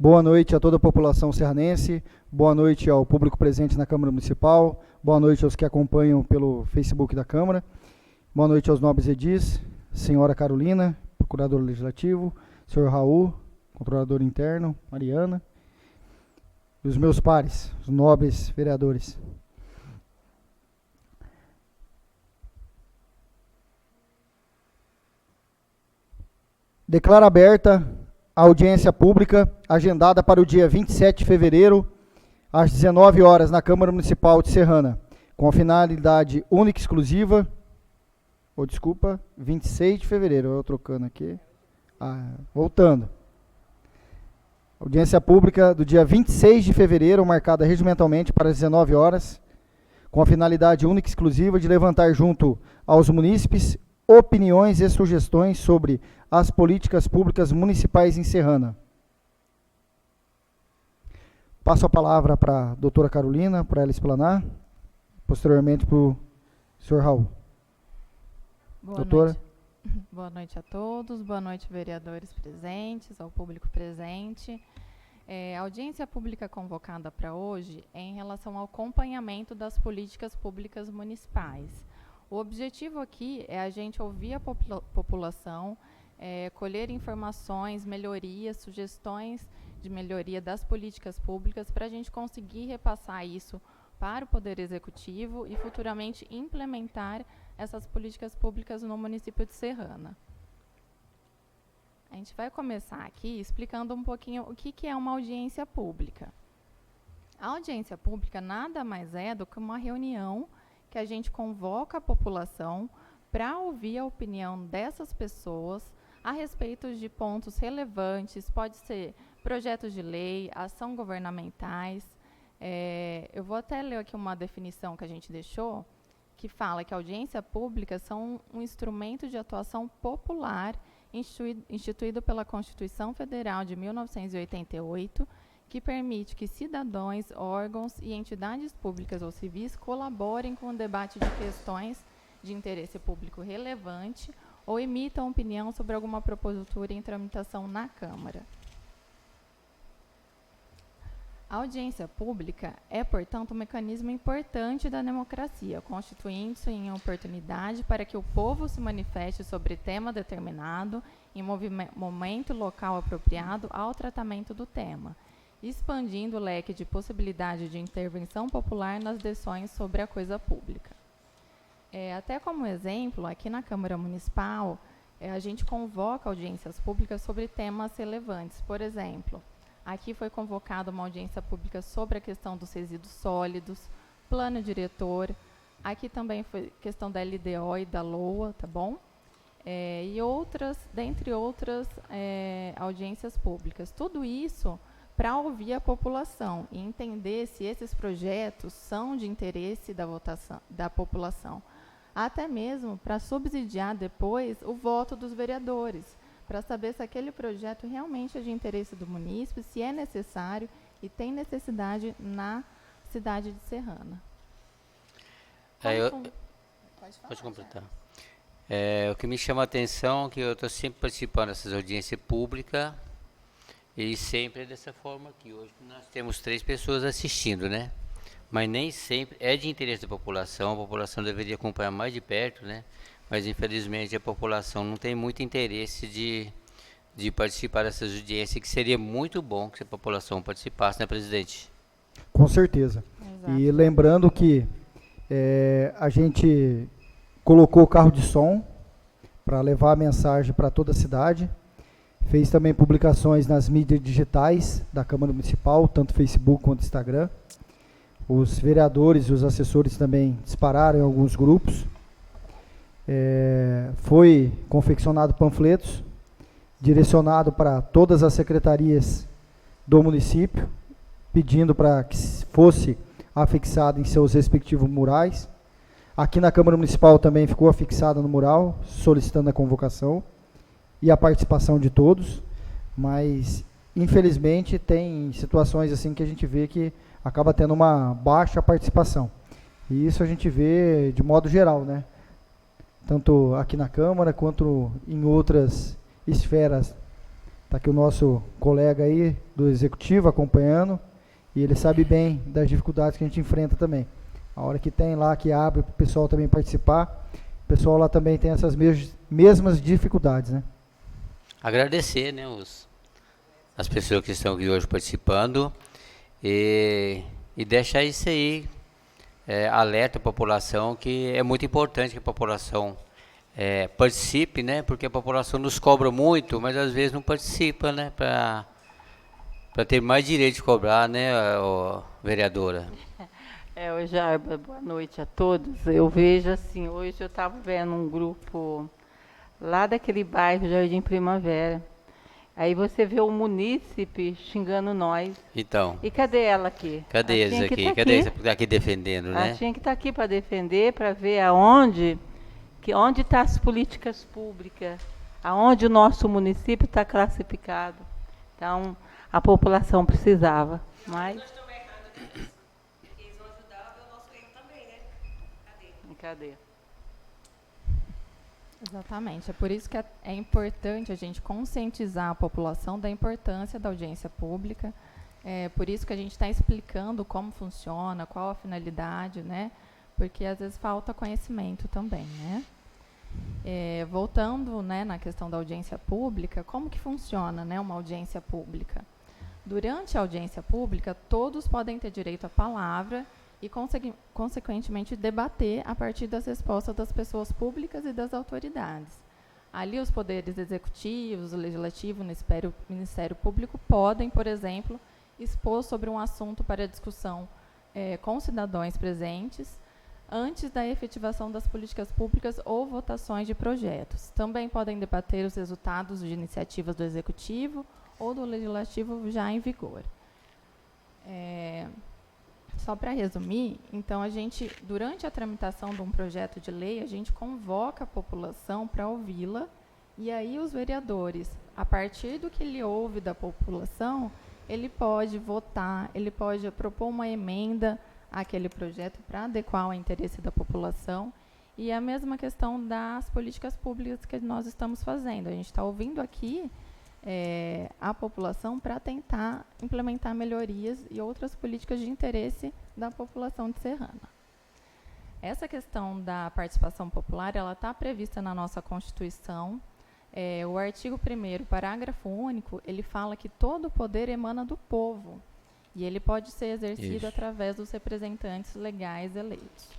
Boa noite a toda a população serranense, boa noite ao público presente na Câmara Municipal, boa noite aos que acompanham pelo Facebook da Câmara, boa noite aos nobres edis, senhora Carolina, procurador legislativo, senhor Raul, controlador interno, Mariana, e os meus pares, os nobres vereadores. Declaro aberta a audiência pública, agendada para o dia 27 de fevereiro, às 19 horas, na Câmara Municipal de Serrana, com a finalidade única e exclusiva, 26 de fevereiro, eu trocando aqui, voltando. Audiência pública do dia 26 de fevereiro, marcada regimentalmente para as 19 horas, com a finalidade única e exclusiva de levantar junto aos munícipes opiniões e sugestões sobre as políticas públicas municipais em Serrana. Passo a palavra para a doutora Carolina, para ela explanar, posteriormente para o senhor Raul. Doutora. Boa noite a todos, boa noite vereadores presentes, ao público presente. A audiência pública convocada para hoje é em relação ao acompanhamento das políticas públicas municipais. O objetivo aqui é a gente ouvir a população, colher informações, melhorias, sugestões de melhoria das políticas públicas para a gente conseguir repassar isso para o Poder Executivo e futuramente implementar essas políticas públicas no município de Serrana. A gente vai começar aqui explicando um pouquinho o que é uma audiência pública. A audiência pública nada mais é do que uma reunião que a gente convoca a população para ouvir a opinião dessas pessoas a respeito de pontos relevantes, pode ser projetos de lei, ação governamentais. Eu vou até ler aqui uma definição que a gente deixou, que fala que a audiência pública são um instrumento de atuação popular instituído pela Constituição Federal de 1988, que permite que cidadãos, órgãos e entidades públicas ou civis colaborem com o debate de questões de interesse público relevante ou emitam opinião sobre alguma propositura em tramitação na Câmara. A audiência pública é, portanto, um mecanismo importante da democracia, constituindo-se em oportunidade para que o povo se manifeste sobre tema determinado em momento local apropriado ao tratamento do tema, expandindo o leque de possibilidade de intervenção popular nas decisões sobre a coisa pública. Até como exemplo, aqui na Câmara Municipal, a gente convoca audiências públicas sobre temas relevantes. Por exemplo, aqui foi convocada uma audiência pública sobre a questão dos resíduos sólidos, plano diretor, aqui também foi questão da LDO e da LOA, tá bom? E outras, dentre outras audiências públicas. Tudo isso para ouvir a população e entender se esses projetos são de interesse da população, até mesmo para subsidiar depois o voto dos vereadores, para saber se aquele projeto realmente é de interesse do município, se é necessário e tem necessidade na cidade de Serrana. Pode completar. O que me chama a atenção é que eu estou sempre participando dessas audiências públicas e sempre é dessa forma aqui. Hoje nós temos 3 pessoas assistindo, né? Mas nem sempre é de interesse da população, a população deveria acompanhar mais de perto, né? Mas infelizmente a população não tem muito interesse de participar dessas audiências, que seria muito bom que a população participasse, né, presidente? Com certeza. Exato. E lembrando que a gente colocou o carro de som para levar a mensagem para toda a cidade, fez também publicações nas mídias digitais da Câmara Municipal, tanto Facebook quanto Instagram. Os vereadores e os assessores também dispararam em alguns grupos. Foi confeccionado panfletos, direcionado para todas as secretarias do município, pedindo para que fosse afixado em seus respectivos murais. Aqui na Câmara Municipal também ficou afixada no mural, solicitando a convocação e a participação de todos, mas infelizmente tem situações assim que a gente vê que acaba tendo uma baixa participação. E isso a gente vê de modo geral, né? Tanto aqui na Câmara quanto em outras esferas Está aqui o nosso colega aí do executivo acompanhando, e ele sabe bem das dificuldades que a gente enfrenta também. A hora que tem lá, que abre para o pessoal também participar, o pessoal lá também tem essas mesmas dificuldades, né? Agradecer, né, as pessoas que estão aqui hoje participando e deixar isso aí, alerta a população, que é muito importante que a população participe, né, porque a população nos cobra muito, mas às vezes não participa, né, para ter mais direito de cobrar, né, vereadora. Oi, Jarba, boa noite a todos. Eu vejo assim, hoje eu estava vendo um grupo lá daquele bairro Jardim Primavera. Aí você vê o munícipe xingando nós. Então. E cadê ela aqui? Cadê eles aqui? Tá Cadê eles aqui defendendo, né? Ela tinha que estar aqui para defender, para ver aonde está as políticas públicas, aonde o nosso município está classificado. Então, a população precisava. Mas eles vão ajudar a ver o nosso erro também, né? cadê? Exatamente. É por isso que é importante a gente conscientizar a população da importância da audiência pública. É por isso que a gente está explicando como funciona, qual a finalidade, né? Porque às vezes falta conhecimento também, né? Voltando, né, na questão da audiência pública, como que funciona, né, uma audiência pública? Durante a audiência pública, todos podem ter direito à palavra e, consequentemente, debater a partir das respostas das pessoas públicas e das autoridades. Ali, os poderes executivos, o legislativo, o Ministério Público podem, por exemplo, expor sobre um assunto para discussão com cidadãos presentes, antes da efetivação das políticas públicas ou votações de projetos. Também podem debater os resultados de iniciativas do Executivo ou do Legislativo já em vigor. Só para resumir, então, durante a tramitação de um projeto de lei, a gente convoca a população para ouvi-la, e aí os vereadores, a partir do que ele ouve da população, ele pode votar, ele pode propor uma emenda àquele projeto para adequar ao interesse da população, e a mesma questão das políticas públicas que nós estamos fazendo. A gente está ouvindo aqui a população para tentar implementar melhorias e outras políticas de interesse da população de Serrana. Essa questão da participação popular, ela está prevista na nossa Constituição. O artigo 1º, parágrafo único, ele fala que todo o poder emana do povo e ele pode ser exercido através dos representantes legais eleitos.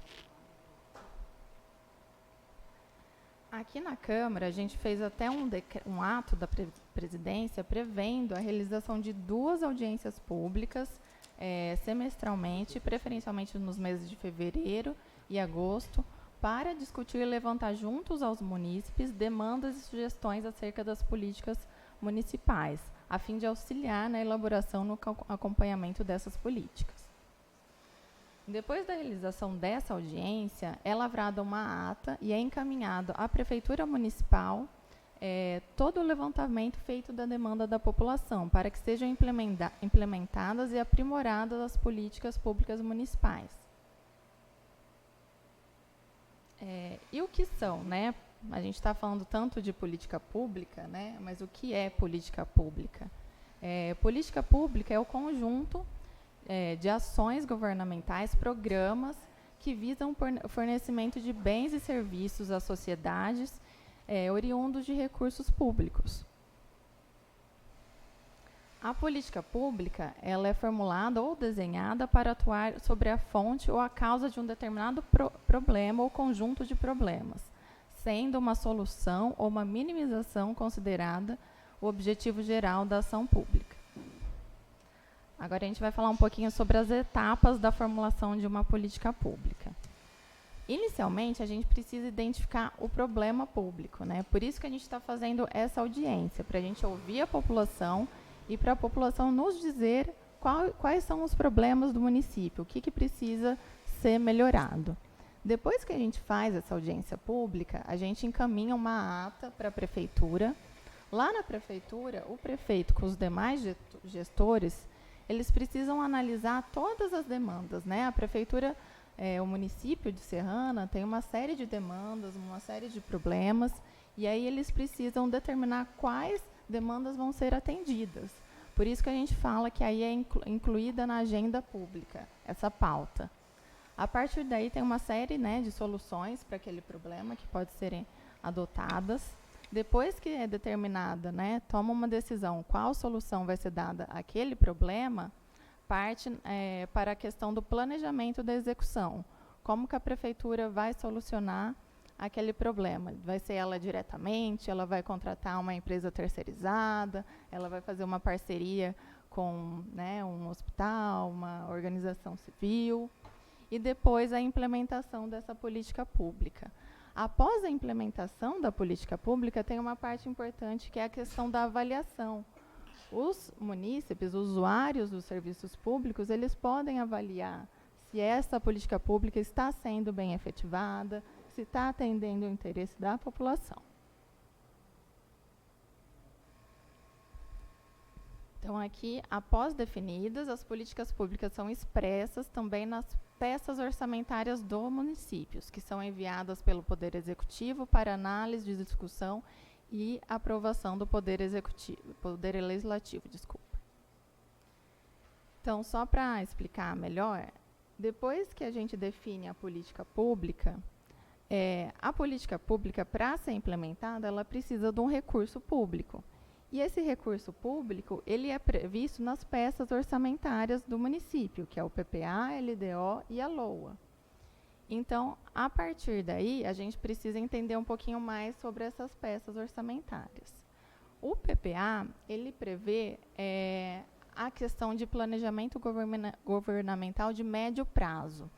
Aqui na Câmara, a gente fez até um ato da presidência prevendo a realização de 2 audiências públicas semestralmente, preferencialmente nos meses de fevereiro e agosto, para discutir e levantar juntos aos munícipes demandas e sugestões acerca das políticas municipais, a fim de auxiliar na elaboração no acompanhamento dessas políticas. Depois da realização dessa audiência, é lavrada uma ata e é encaminhado à Prefeitura Municipal todo o levantamento feito da demanda da população, para que sejam implementadas e aprimoradas as políticas públicas municipais. E o que são, né? A gente está falando tanto de política pública, né? Mas o que é política pública? Política pública é o conjunto de ações governamentais, programas que visam o fornecimento de bens e serviços às sociedades oriundos de recursos públicos. A política pública, ela é formulada ou desenhada para atuar sobre a fonte ou a causa de um determinado problema ou conjunto de problemas, sendo uma solução ou uma minimização considerada o objetivo geral da ação pública. Agora a gente vai falar um pouquinho sobre as etapas da formulação de uma política pública. Inicialmente, a gente precisa identificar o problema público, né? Por isso que a gente está fazendo essa audiência, para a gente ouvir a população e para a população nos dizer quais são os problemas do município, o que precisa ser melhorado. Depois que a gente faz essa audiência pública, a gente encaminha uma ata para a prefeitura. Lá na prefeitura, o prefeito com os demais gestores, eles precisam analisar todas as demandas, né? A prefeitura, o município de Serrana tem uma série de demandas, uma série de problemas, e aí eles precisam determinar quais demandas vão ser atendidas. Por isso que a gente fala que aí é incluída na agenda pública, essa pauta. A partir daí tem uma série, né, de soluções para aquele problema que podem serem adotadas. Depois que é determinada, né, toma uma decisão qual solução vai ser dada àquele problema, parte para a questão do planejamento da execução. Como que a prefeitura vai solucionar aquele problema? Vai ser ela diretamente, ela vai contratar uma empresa terceirizada, ela vai fazer uma parceria com, né, um hospital, uma organização civil, e depois a implementação dessa política pública. Após a implementação da política pública, tem uma parte importante que é a questão da avaliação. Os munícipes, os usuários dos serviços públicos, eles podem avaliar se essa política pública está sendo bem efetivada, se está atendendo o interesse da população. Então, aqui, após definidas, as políticas públicas são expressas também nas peças orçamentárias do município, que são enviadas pelo Poder Executivo para análise, discussão e aprovação do Poder Legislativo. Então, só para explicar melhor, depois que a gente define a política pública, para ser implementada, ela precisa de um recurso público. E esse recurso público, ele é previsto nas peças orçamentárias do município, que é o PPA, LDO e a LOA. Então, a partir daí, a gente precisa entender um pouquinho mais sobre essas peças orçamentárias. O PPA, ele prevê a questão de planejamento governamental de médio prazo.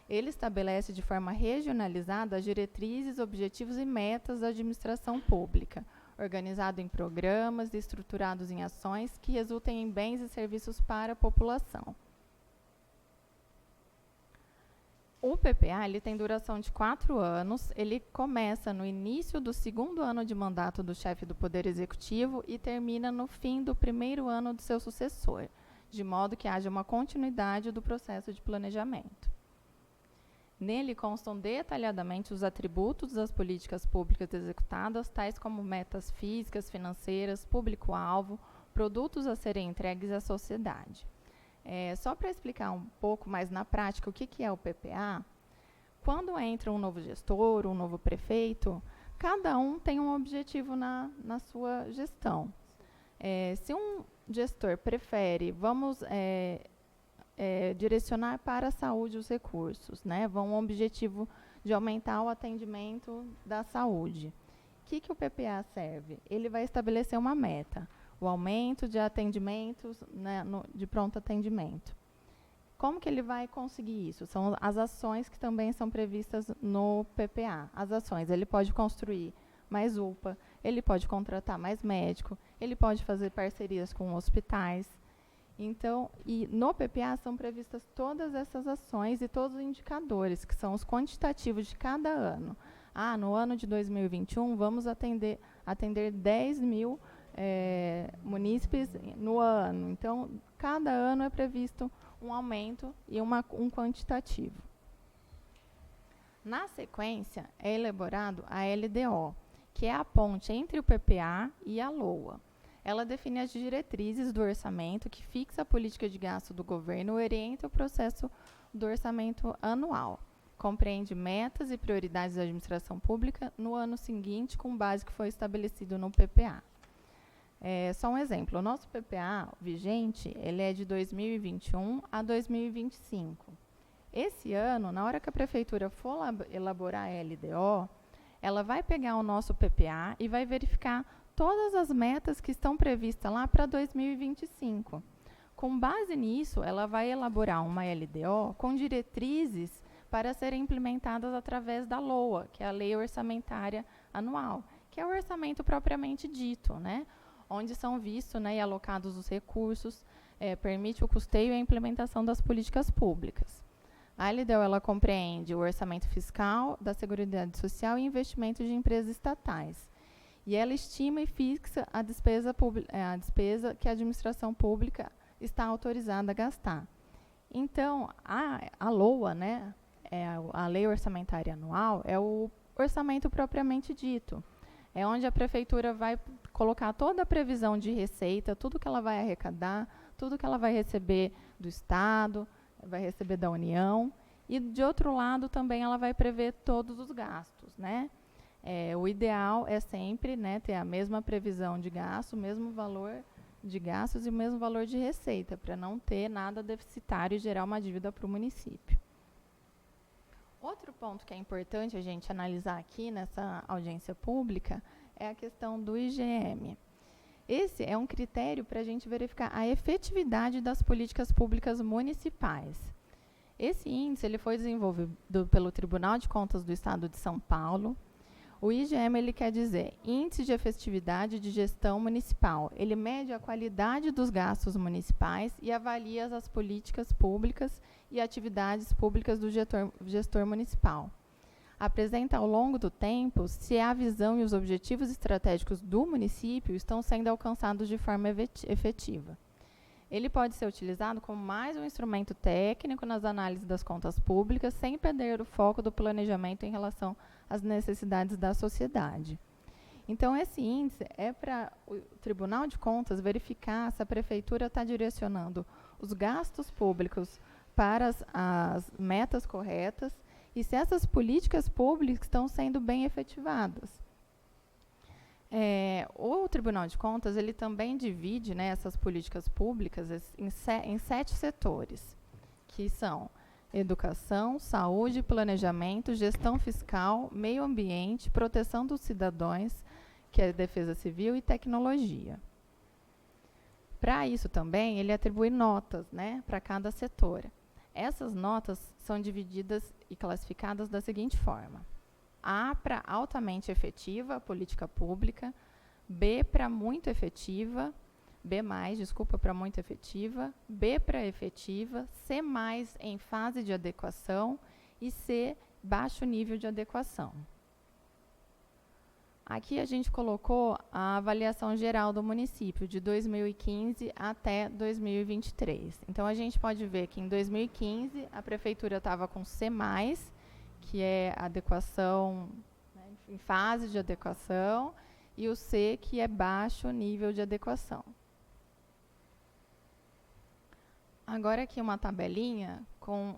Ele estabelece de forma regionalizada as diretrizes, objetivos e metas da administração pública, organizado em programas e estruturados em ações que resultem em bens e serviços para a população. O PPA ele tem duração de 4 anos, ele começa no início do 2º ano de mandato do chefe do Poder Executivo e termina no fim do 1º ano do seu sucessor, de modo que haja uma continuidade do processo de planejamento. Nele constam detalhadamente os atributos das políticas públicas executadas, tais como metas físicas, financeiras, público-alvo, produtos a serem entregues à sociedade. Só para explicar um pouco mais na prática o que é o PPA, quando entra um novo gestor, um novo prefeito, cada um tem um objetivo na sua gestão. Se um gestor prefere, direcionar para a saúde os recursos, né? Vão um objetivo de aumentar o atendimento da saúde. O que o PPA serve? Ele vai estabelecer uma meta, o aumento de atendimentos, né, de pronto atendimento. Como que ele vai conseguir isso? São as ações que também são previstas no PPA. As ações, ele pode construir mais UPA, ele pode contratar mais médico, ele pode fazer parcerias com hospitais. Então, e no PPA são previstas todas essas ações e todos os indicadores, que são os quantitativos de cada ano. No ano de 2021, vamos atender 10 mil munícipes no ano. Então, cada ano é previsto um aumento e um quantitativo. Na sequência, é elaborado a LDO, que é a ponte entre o PPA e a LOA. Ela define as diretrizes do orçamento, que fixa a política de gasto do governo e orienta o processo do orçamento anual. Compreende metas e prioridades da administração pública no ano seguinte, com base que foi estabelecido no PPA. Só um exemplo, o nosso PPA vigente, ele é de 2021 a 2025. Esse ano, na hora que a prefeitura for elaborar a LDO, ela vai pegar o nosso PPA e vai verificar todas as metas que estão previstas lá para 2025. Com base nisso, ela vai elaborar uma LDO com diretrizes para serem implementadas através da LOA, que é a Lei Orçamentária Anual, que é o orçamento propriamente dito, né? Onde são vistos, né, e alocados os recursos, permite o custeio e a implementação das políticas públicas. A LDO ela compreende o orçamento fiscal, da Seguridade Social e investimentos de empresas estatais. E ela estima e fixa a despesa que a administração pública está autorizada a gastar. Então, a LOA, né, a Lei Orçamentária Anual, é o orçamento propriamente dito. É onde a prefeitura vai colocar toda a previsão de receita, tudo que ela vai arrecadar, tudo que ela vai receber do Estado, vai receber da União. E, de outro lado, também ela vai prever todos os gastos, né? O ideal é sempre, né, ter a mesma previsão de gasto, o mesmo valor de gastos e o mesmo valor de receita, para não ter nada deficitário e gerar uma dívida para o município. Outro ponto que é importante a gente analisar aqui nessa audiência pública é a questão do IGM. Esse é um critério para a gente verificar a efetividade das políticas públicas municipais. Esse índice ele foi desenvolvido pelo Tribunal de Contas do Estado de São Paulo. O IGM ele quer dizer Índice de Efetividade de Gestão Municipal. Ele mede a qualidade dos gastos municipais e avalia as políticas públicas e atividades públicas do gestor municipal. Apresenta ao longo do tempo se a visão e os objetivos estratégicos do município estão sendo alcançados de forma efetiva. Ele pode ser utilizado como mais um instrumento técnico nas análises das contas públicas, sem perder o foco do planejamento em relação às necessidades da sociedade. Então, esse índice é para o Tribunal de Contas verificar se a Prefeitura está direcionando os gastos públicos para as metas corretas e se essas políticas públicas estão sendo bem efetivadas. O Tribunal de Contas ele também divide, né, essas políticas públicas em 7 setores, que são educação, saúde, planejamento, gestão fiscal, meio ambiente, proteção dos cidadãos, que é defesa civil, e tecnologia. Para isso também, ele atribui notas, né, para cada setor. Essas notas são divididas e classificadas da seguinte forma: A para altamente efetiva, política pública, B para muito efetiva, B+, desculpa, para muito efetiva, B para efetiva, C+, em fase de adequação e C, baixo nível de adequação. Aqui a gente colocou a avaliação geral do município de 2015 até 2023. Então, a gente pode ver que em 2015 a prefeitura estava com C+, que é adequação, né, em fase de adequação, e o C, que é baixo nível de adequação. Agora aqui uma tabelinha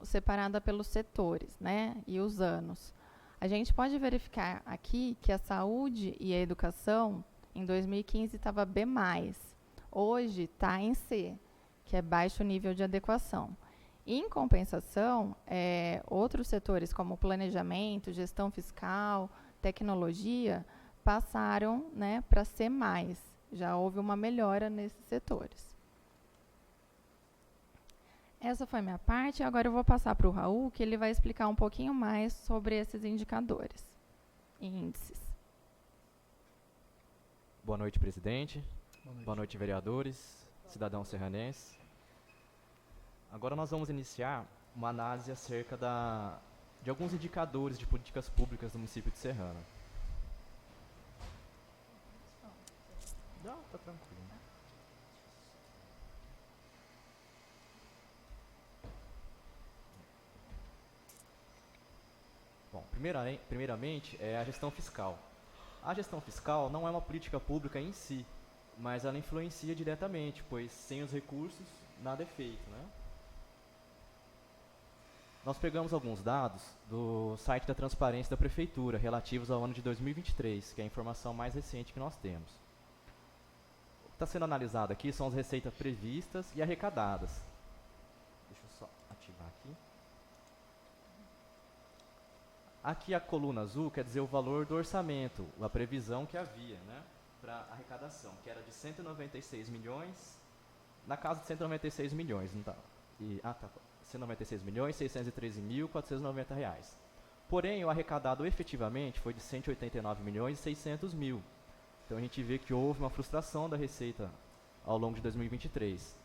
separada pelos setores, né, e os anos. A gente pode verificar aqui que a saúde e a educação, em 2015, estava B+. Hoje está em C, que é baixo nível de adequação. Em compensação, outros setores como planejamento, gestão fiscal, tecnologia, passaram, né, para C+. Já houve uma melhora nesses setores. Essa foi a minha parte. Agora eu vou passar para o Raul, que ele vai explicar um pouquinho mais sobre esses indicadores e índices. Boa noite, presidente. Boa noite, vereadores, cidadãos serranenses. Agora nós vamos iniciar uma análise acerca de alguns indicadores de políticas públicas do município de Serrana. Não, tá tranquilo. Bom, primeiramente é a gestão fiscal. A gestão fiscal não é uma política pública em si, mas ela influencia diretamente, pois sem os recursos nada é feito, né? Nós pegamos alguns dados do site da Transparência da Prefeitura, relativos ao ano de 2023, que é a informação mais recente que nós temos. O que está sendo analisado aqui são as receitas previstas e arrecadadas. Deixa eu só ativar aqui. Aqui a coluna azul quer dizer o valor do orçamento, a previsão que havia, né, para arrecadação, que era de 196 milhões, na casa de 196 milhões, não tá? Tá. 196.613.490 reais. Porém, o arrecadado efetivamente foi de 189.600.000. Então, a gente vê que houve uma frustração da receita ao longo de 2023.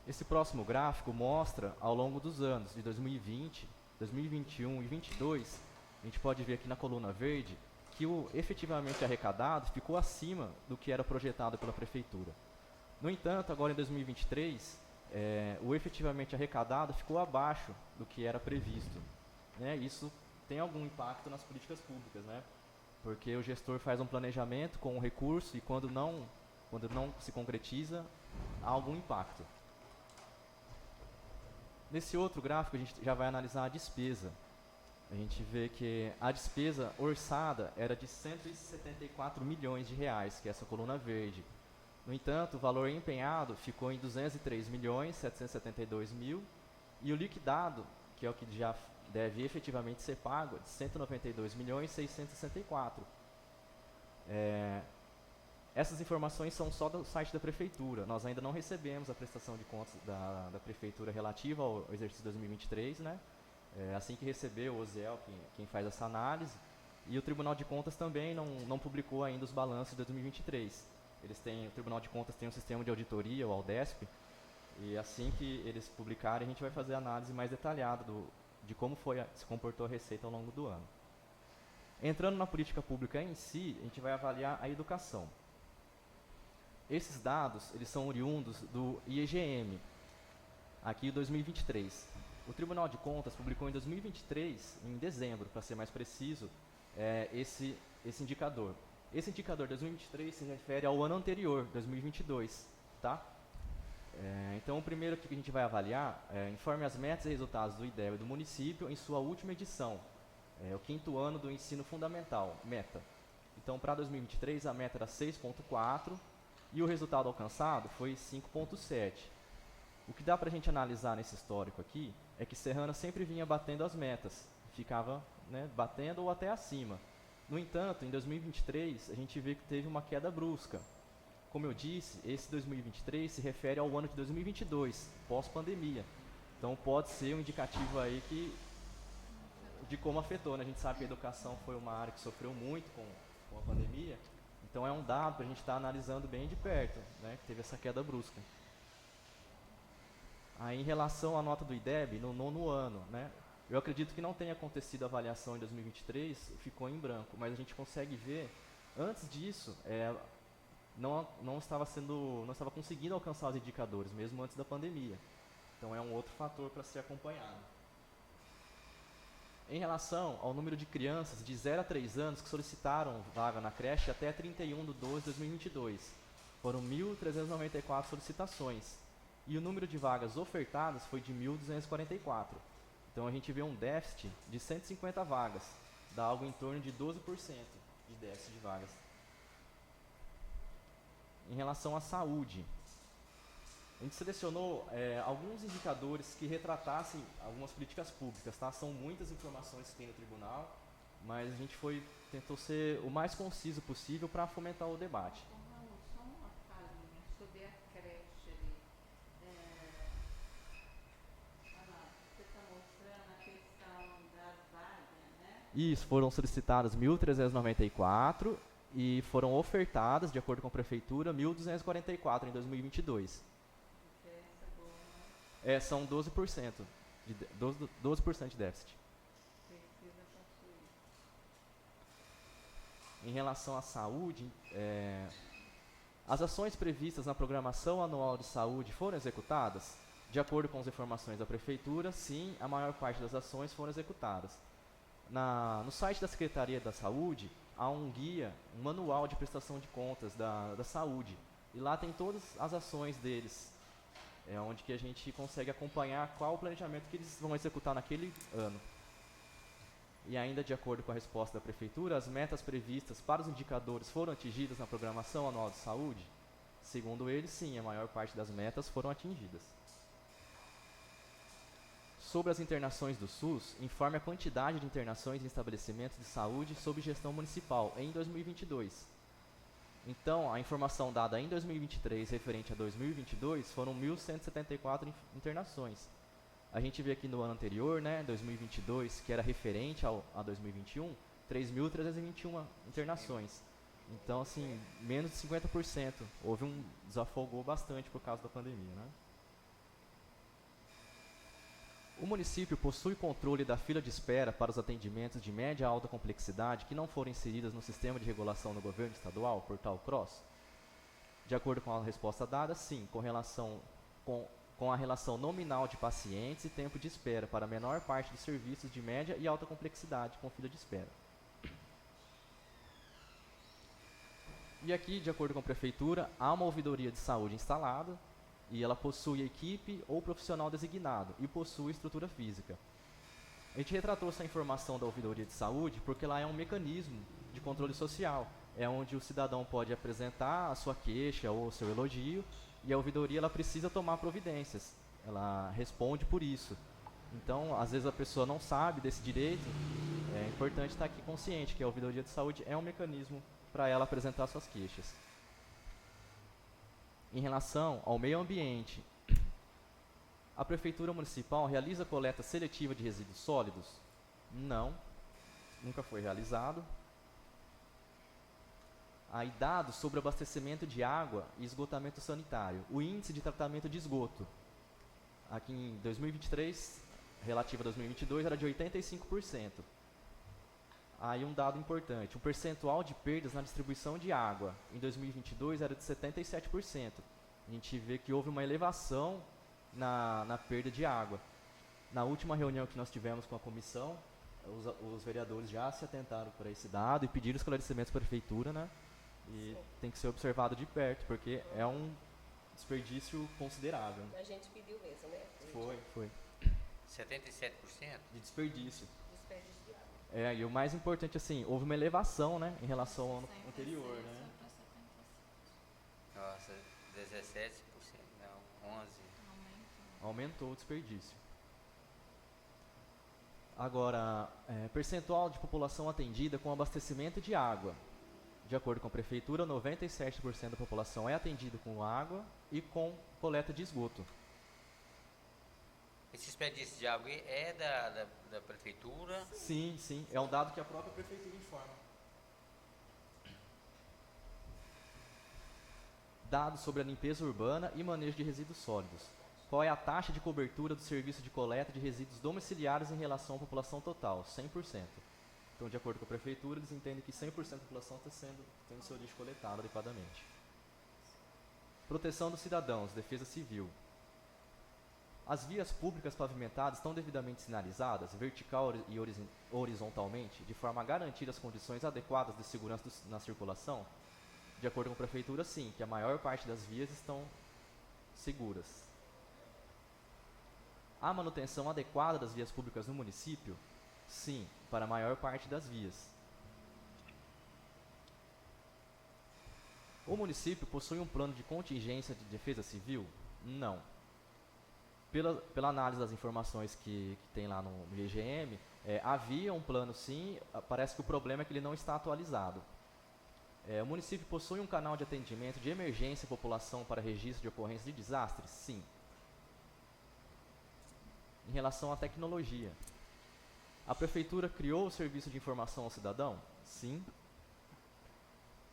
Esse próximo gráfico mostra, ao longo dos anos de 2020, 2021 e 2022, a gente pode ver aqui na coluna verde que o efetivamente arrecadado ficou acima do que era projetado pela Prefeitura. No entanto, agora em 2023, o efetivamente arrecadado ficou abaixo do que era previsto, né? Isso tem algum impacto nas políticas públicas, né? porque o gestor faz um planejamento com um recurso e quando não se concretiza, há algum impacto. Nesse outro gráfico, a gente já vai analisar a despesa. A gente vê que a despesa orçada era de 174 milhões de reais, que é essa coluna verde. No entanto, o valor empenhado ficou em 203 milhões 772 mil e o liquidado, que é o que já deve efetivamente ser pago, é de 192 milhões 664. Essas informações são só do site da Prefeitura. Nós ainda não recebemos a prestação de contas da Prefeitura relativa ao exercício 2023, né? Assim que receber, o OSEL, quem faz essa análise, e o Tribunal de Contas também não publicou ainda os balanços de 2023. O Tribunal de Contas tem um sistema de auditoria, o Aldesp, e assim que eles publicarem, a gente vai fazer a análise mais detalhada de como se comportou a Receita ao longo do ano. Entrando na política pública em si, a gente vai avaliar a educação. Esses dados, eles são oriundos do IEGM, aqui em 2023. O Tribunal de Contas publicou em 2023, em dezembro, para ser mais preciso, esse indicador. Esse indicador 2023 se refere ao ano anterior, 2022, tá? Então, o primeiro que a gente vai avaliar informe as metas e resultados do IDEB do município em sua última edição, o 5º ano do ensino fundamental, meta. Então, para 2023, a meta era 6,4 e o resultado alcançado foi 5,7. O que dá para a gente analisar nesse histórico aqui é que Serrana sempre vinha batendo as metas, ficava batendo ou até acima. No entanto, em 2023, a gente vê que teve uma queda brusca. Como eu disse, esse 2023 se refere ao ano de 2022, pós-pandemia. Então, pode ser um indicativo aí de como afetou, né? A gente sabe que a educação foi uma área que sofreu muito com a pandemia. Então, é um dado para a gente estar analisando bem de perto, né? Que teve essa queda brusca. Aí, em relação à nota do IDEB, no 9º ano, né? Eu acredito que não tenha acontecido a avaliação em 2023, ficou em branco, mas a gente consegue ver, antes disso, não estava conseguindo alcançar os indicadores, mesmo antes da pandemia. Então é um outro fator para ser acompanhado. Em relação ao número de crianças de 0 a 3 anos que solicitaram vaga na creche até 31/12/2022, foram 1.394 solicitações, e o número de vagas ofertadas foi de 1.244. Então a gente vê um déficit de 150 vagas, dá algo em torno de 12% de déficit de vagas. Em relação à saúde, a gente selecionou alguns indicadores que retratassem algumas políticas públicas, tá? São muitas informações que tem no tribunal, mas a gente tentou ser o mais conciso possível para fomentar o debate. Só uma palhinha sobre a creche ali. Você está mostrando a questão das vagas, né? Isso, foram solicitadas 1.394 e foram ofertadas, de acordo com a prefeitura, 1.244 em 2022. São 12%, 12% de déficit. Em relação à saúde, as ações previstas na programação anual de saúde foram executadas? De acordo com as informações da prefeitura, sim, a maior parte das ações foram executadas. No site da Secretaria da Saúde, há um guia, um manual de prestação de contas da saúde. E lá tem todas as ações deles, onde que a gente consegue acompanhar qual o planejamento que eles vão executar naquele ano. E ainda de acordo com a resposta da Prefeitura, as metas previstas para os indicadores foram atingidas na programação anual de saúde? Segundo eles, sim, a maior parte das metas foram atingidas. Sobre as internações do SUS, informe a quantidade de internações em estabelecimentos de saúde sob gestão municipal em 2022. Então, a informação dada em 2023 referente a 2022 foram 1.174 internações. A gente vê aqui no ano anterior, né, 2022, que era referente a 2021, 3.321 internações. Então, assim, menos de 50%. Desafogou bastante por causa da pandemia, né? O município possui controle da fila de espera para os atendimentos de média a alta complexidade que não forem inseridas no sistema de regulação do governo estadual, portal CROSS? De acordo com a resposta dada, sim, com a relação nominal de pacientes e tempo de espera para a menor parte dos serviços de média e alta complexidade com fila de espera. E aqui, de acordo com a prefeitura, há uma ouvidoria de saúde instalada e ela possui equipe ou profissional designado e possui estrutura física. A gente retratou essa informação da ouvidoria de saúde porque lá é um mecanismo de controle social, é onde o cidadão pode apresentar a sua queixa ou o seu elogio e a ouvidoria ela precisa tomar providências, ela responde por isso. Então, às vezes a pessoa não sabe desse direito, é importante estar aqui consciente que a ouvidoria de saúde é um mecanismo para ela apresentar suas queixas. Em relação ao meio ambiente, a Prefeitura Municipal realiza coleta seletiva de resíduos sólidos? Não, nunca foi realizado. Aí, dados sobre abastecimento de água e esgotamento sanitário. O índice de tratamento de esgoto, aqui em 2023, relativo a 2022, era de 85%. Aí um dado importante, o percentual de perdas na distribuição de água em 2022 era de 77%. A gente vê que houve uma elevação na perda de água. Na última reunião que nós tivemos com a comissão, os vereadores já se atentaram para esse dado e pediram esclarecimentos para a prefeitura, né? E tem que ser observado de perto, porque é um desperdício considerável. A gente pediu mesmo, né? Foi. 77%? De desperdício. Desperdício de água. E o mais importante, assim, houve uma elevação, né, em relação ao ano anterior, né? Nossa, 17%, não, 11%. Aumentou o desperdício. Agora, percentual de população atendida com abastecimento de água. De acordo com a prefeitura, 97% da população é atendida com água e com coleta de esgoto. Esse desperdício de água é da prefeitura? Sim, é um dado que a própria prefeitura informa. Dados sobre a limpeza urbana e manejo de resíduos sólidos. Qual é a taxa de cobertura do serviço de coleta de resíduos domiciliares em relação à população total? 100%. Então, de acordo com a prefeitura, eles entendem que 100% da população está tendo seu lixo coletado adequadamente. Proteção dos cidadãos, defesa civil. As vias públicas pavimentadas estão devidamente sinalizadas, vertical e horizontalmente, de forma a garantir as condições adequadas de segurança na circulação? De acordo com a prefeitura, sim, que a maior parte das vias estão seguras. Há manutenção adequada das vias públicas no município? Sim, para a maior parte das vias. O município possui um plano de contingência de defesa civil? Não. Pela análise das informações que tem lá no IGM, havia um plano sim, parece que o problema é que ele não está atualizado. O município possui um canal de atendimento de emergência à população para registro de ocorrência de desastres? Sim. Em relação à tecnologia, a prefeitura criou o serviço de informação ao cidadão? Sim.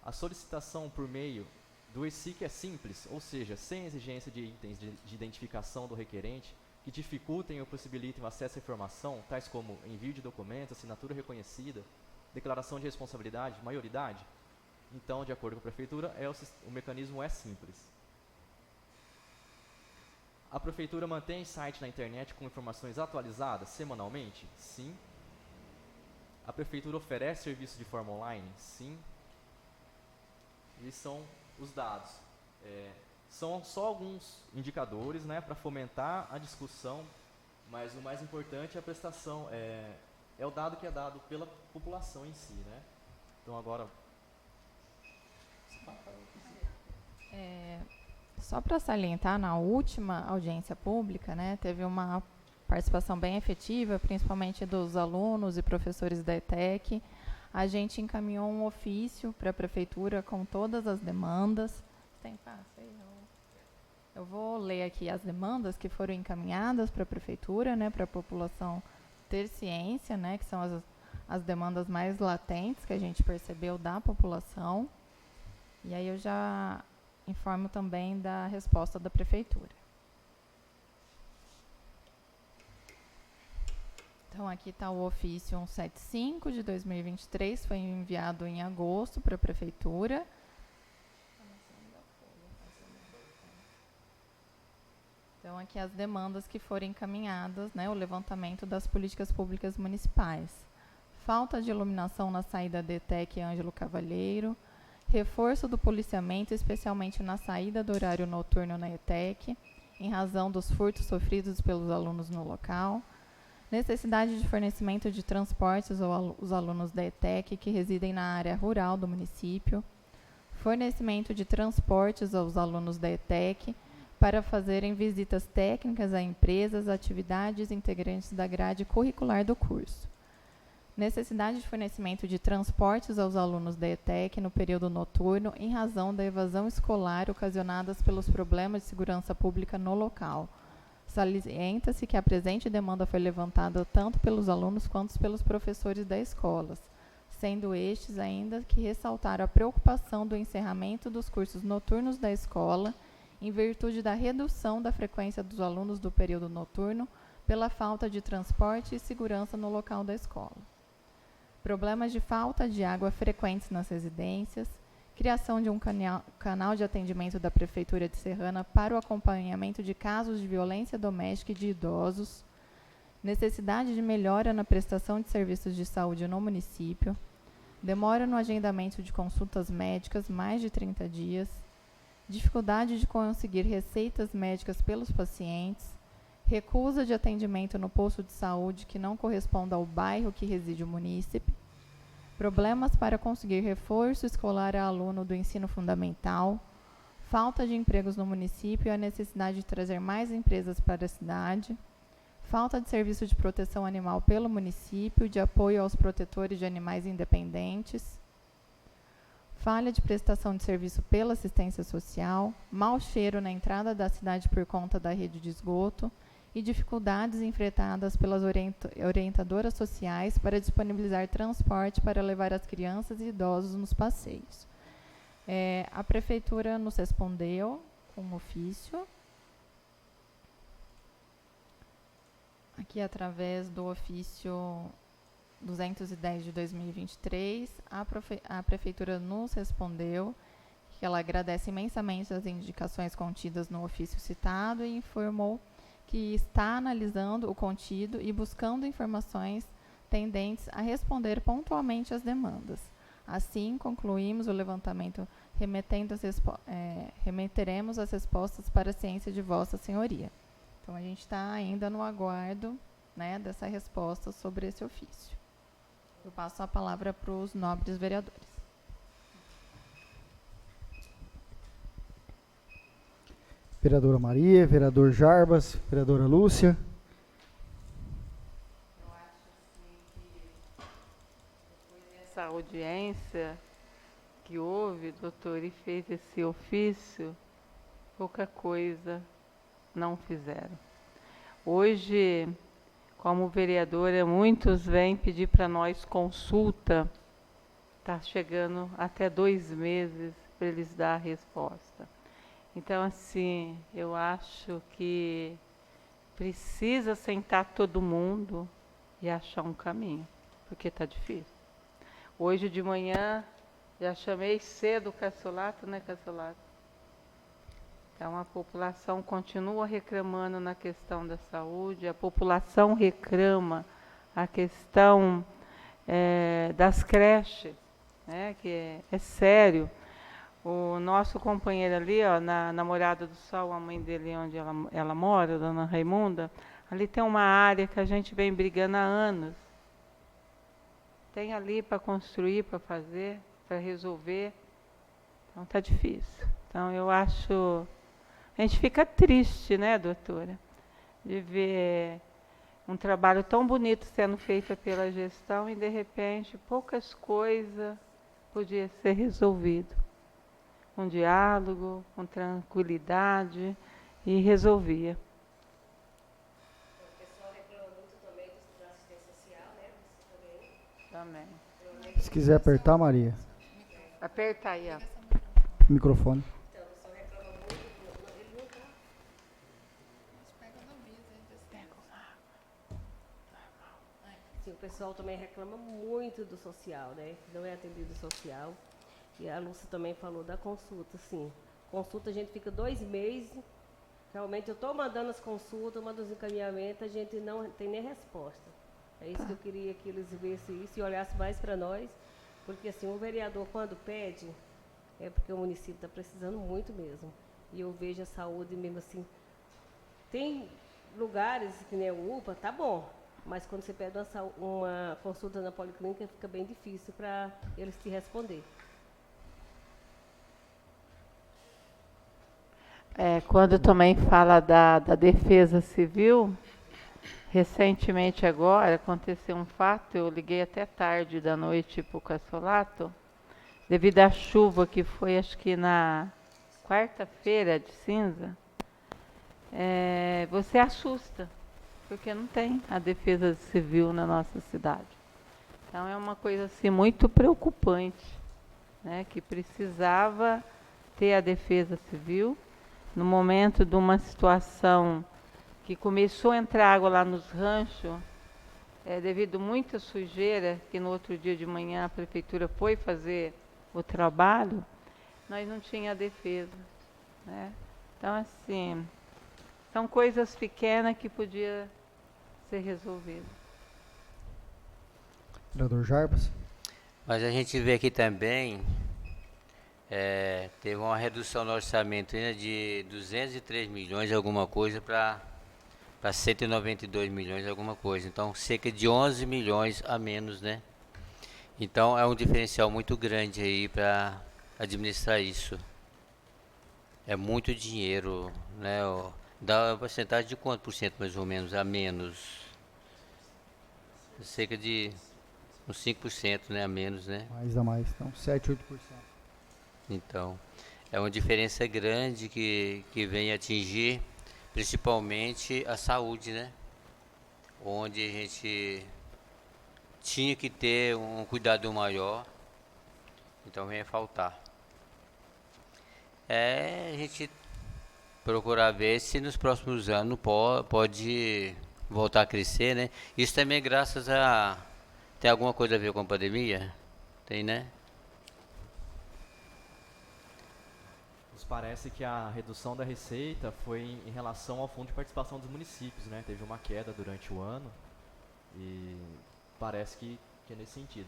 A solicitação por meio do ESIC é simples, ou seja, sem exigência de itens de identificação do requerente que dificultem ou possibilitem o acesso à informação, tais como envio de documentos, assinatura reconhecida, declaração de responsabilidade, maioridade. Então, de acordo com a prefeitura, o mecanismo é simples. A prefeitura mantém site na internet com informações atualizadas semanalmente? Sim. A prefeitura oferece serviço de forma online? Sim. E são os dados. São só alguns indicadores, né, para fomentar a discussão, mas o mais importante é a prestação, é o dado que é dado pela população em si, né? Então agora... Só para salientar, na última audiência pública, né, teve uma participação bem efetiva, principalmente dos alunos e professores da ETEC. A gente encaminhou um ofício para a prefeitura com todas as demandas. Tem fácil aí? Eu vou ler aqui as demandas que foram encaminhadas para a prefeitura, né, para a população ter ciência, né, que são as demandas mais latentes que a gente percebeu da população. E aí eu já informo também da resposta da prefeitura. Então, aqui está o ofício 175 de 2023, foi enviado em agosto para a prefeitura. Então, aqui as demandas que foram encaminhadas, né, o levantamento das políticas públicas municipais. Falta de iluminação na saída da ETEC Ângelo Cavalheiro, reforço do policiamento, especialmente na saída do horário noturno na ETEC, em razão dos furtos sofridos pelos alunos no local, necessidade de fornecimento de transportes aos alunos da ETEC que residem na área rural do município, fornecimento de transportes aos alunos da ETEC para fazerem visitas técnicas a empresas, atividades integrantes da grade curricular do curso. Necessidade de fornecimento de transportes aos alunos da ETEC no período noturno em razão da evasão escolar ocasionadas pelos problemas de segurança pública no local. Salienta-se que a presente demanda foi levantada tanto pelos alunos quanto pelos professores da escola, sendo estes ainda que ressaltaram a preocupação do encerramento dos cursos noturnos da escola em virtude da redução da frequência dos alunos do período noturno pela falta de transporte e segurança no local da escola. Problemas de falta de água frequentes nas residências, criação de um canal de atendimento da Prefeitura de Serrana para o acompanhamento de casos de violência doméstica e de idosos, necessidade de melhora na prestação de serviços de saúde no município, demora no agendamento de consultas médicas, mais de 30 dias, dificuldade de conseguir receitas médicas pelos pacientes, recusa de atendimento no posto de saúde que não corresponda ao bairro que reside o munícipe, problemas para conseguir reforço escolar a aluno do ensino fundamental, falta de empregos no município e a necessidade de trazer mais empresas para a cidade, falta de serviço de proteção animal pelo município, de apoio aos protetores de animais independentes, falha de prestação de serviço pela assistência social, mau cheiro na entrada da cidade por conta da rede de esgoto e dificuldades enfrentadas pelas orientadoras sociais para disponibilizar transporte para levar as crianças e idosos nos passeios. A Prefeitura nos respondeu com um ofício, aqui através do ofício 210 de 2023, a Prefeitura nos respondeu que ela agradece imensamente as indicações contidas no ofício citado e informou que está analisando o contido e buscando informações tendentes a responder pontualmente às demandas. Assim, concluímos o levantamento, remeteremos as respostas para a ciência de Vossa Senhoria. Então, a gente está ainda no aguardo, né, dessa resposta sobre esse ofício. Eu passo a palavra para os nobres vereadores. Vereadora Maria, vereador Jarbas, vereadora Lúcia. Eu acho assim que depois dessa audiência que houve, doutor, e fez esse ofício, pouca coisa não fizeram. Hoje, como vereadora, muitos vêm pedir para nós consulta, está chegando até 2 meses para eles dar a resposta. Então, assim, eu acho que precisa sentar todo mundo e achar um caminho, porque está difícil. Hoje de manhã, já chamei cedo o Cassolato, né, Cassolato? Então, a população continua reclamando na questão da saúde, a população reclama a questão das creches, né, que é sério. O nosso companheiro ali, ó, na Morada do Sol, a mãe dele, onde ela mora, dona Raimunda, ali tem uma área que a gente vem brigando há anos. Tem ali para construir, para fazer, para resolver. Então está difícil. Então eu acho... A gente fica triste, né, doutora? De ver um trabalho tão bonito sendo feito pela gestão e, de repente, poucas coisas podiam ser resolvidas. Com diálogo, com tranquilidade, e resolvia. O pessoal reclama muito também da assistência social, né? Também. Se quiser apertar, Maria. Aperta aí, ó. Microfone. Então, o pessoal reclama muito, ele não tá. Sim, o pessoal também reclama muito do social, né? Não é atendido social. E a Lúcia também falou da consulta, sim. Consulta a gente fica 2 meses. Realmente eu estou mandando as consultas, mando os encaminhamentos, a gente não tem nem resposta. É isso que eu queria que eles vissem isso e olhassem mais para nós. Porque assim, o vereador quando pede, é porque o município está precisando muito mesmo. E eu vejo a saúde mesmo assim. Tem lugares que nem o UPA, tá bom, mas quando você pede uma consulta na policlínica fica bem difícil para eles te responder. Quando também fala da defesa civil, recentemente agora aconteceu um fato, eu liguei até tarde da noite para o Cassolato, devido à chuva que foi acho que na quarta-feira de cinza, você assusta, porque não tem a defesa civil na nossa cidade. Então é uma coisa assim muito preocupante, né, que precisava ter a defesa civil. No momento de uma situação que começou a entrar água lá nos ranchos, devido a muita sujeira, que no outro dia de manhã a prefeitura foi fazer o trabalho, nós não tínhamos a defesa, né? Então, assim, são coisas pequenas que podiam ser resolvidas. Vereador Jarbas. Mas a gente vê aqui também, teve uma redução no orçamento, né, de 203 milhões, alguma coisa, para 192 milhões, alguma coisa. Então, cerca de 11 milhões a menos, né? Então, é um diferencial muito grande aí para administrar isso. É muito dinheiro, né? Dá uma porcentagem de quanto por cento, mais ou menos, a menos? Cerca de uns 5%, né, a menos, né? Mais a mais, então 7, 8%. Então, é uma diferença grande que vem atingir principalmente a saúde, né? Onde a gente tinha que ter um cuidado maior, então vem a faltar. A gente procurar ver se nos próximos anos pode voltar a crescer, né? Isso também graças a... Tem alguma coisa a ver com a pandemia? Tem, né? Nos parece que a redução da receita foi em relação ao fundo de participação dos municípios, né? Teve uma queda durante o ano e parece que é nesse sentido.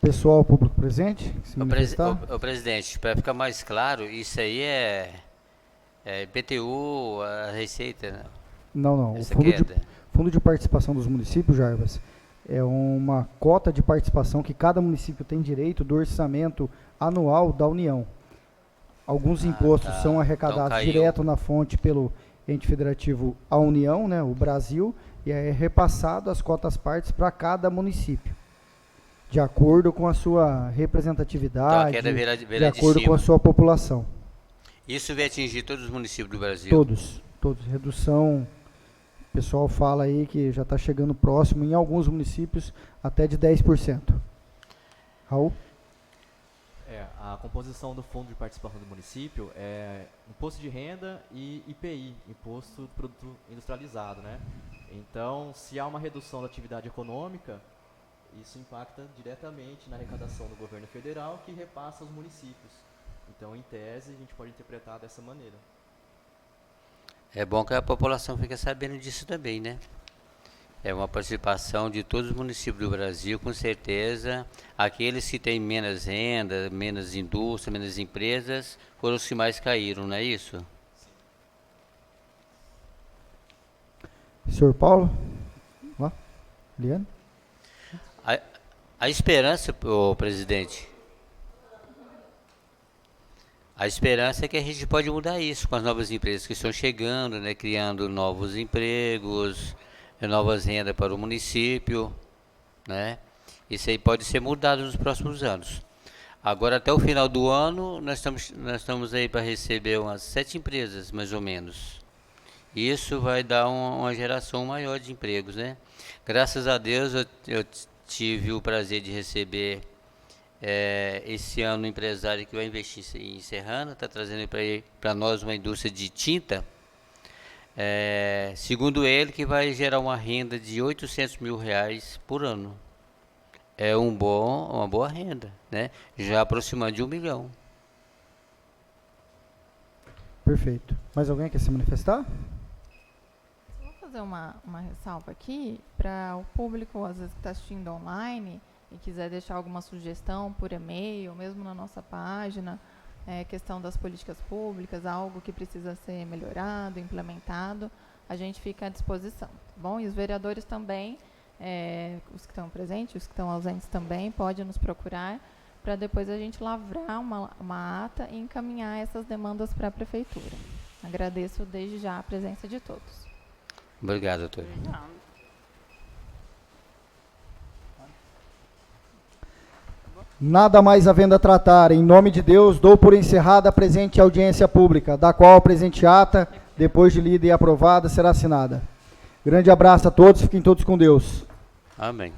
Pessoal, público presente, se manifestar? Ô, presidente, para ficar mais claro, isso aí é IPTU, a receita, né? Não. Essa O queda. fundo de participação dos municípios, Jarbas, é uma cota de participação que cada município tem direito do orçamento anual da União. Alguns impostos são arrecadados Então, direto na fonte pelo ente federativo, a União, né, o Brasil, e é repassado as cotas partes para cada município, de acordo com a sua representatividade, Então, a queda de vem acordo de com a cima. sua população. Isso vai atingir todos os municípios do Brasil? Todos. Redução, o pessoal fala aí que já está chegando próximo, em alguns municípios, até de 10%. Raul? A composição do fundo de participação do município é imposto de renda e IPI, Imposto do Produto Industrializado, né? Então, se há uma redução da atividade econômica, isso impacta diretamente na arrecadação do governo federal, que repassa aos municípios. Então, em tese, a gente pode interpretar dessa maneira. É bom que a população fique sabendo disso também, né? É uma participação de todos os municípios do Brasil, com certeza. Aqueles que têm menos renda, menos indústria, menos empresas, foram os que mais caíram, não é isso? Senhor Paulo? Lá? Liane? A esperança, presidente, a esperança é que a gente pode mudar isso com as novas empresas que estão chegando, né, criando novos empregos, novas rendas para o município, né? Isso aí pode ser mudado nos próximos anos. Agora, até o final do ano, nós estamos aí para receber umas 7 empresas, mais ou menos. Isso vai dar uma geração maior de empregos, né? Graças a Deus, eu tive o prazer de receber esse ano um empresário que vai investir em Serrana, está trazendo para nós uma indústria de tinta, segundo ele, que vai gerar uma renda de R$800 mil por ano. É uma boa renda, né? Já aproximando de 1 milhão. Perfeito. Mais alguém quer se manifestar? Vou fazer uma ressalva aqui para o público, às vezes, que está assistindo online, e quiser deixar alguma sugestão por e-mail, mesmo na nossa página, questão das políticas públicas, algo que precisa ser melhorado, implementado, a gente fica à disposição, tá bom? E os vereadores também, os que estão presentes, os que estão ausentes também, podem nos procurar para depois a gente lavrar uma ata e encaminhar essas demandas para a prefeitura. Agradeço desde já a presença de todos. Obrigado, doutor. Nada mais havendo a tratar, em nome de Deus, dou por encerrada a presente audiência pública, da qual a presente ata, depois de lida e aprovada, será assinada. Grande abraço a todos, fiquem todos com Deus. Amém.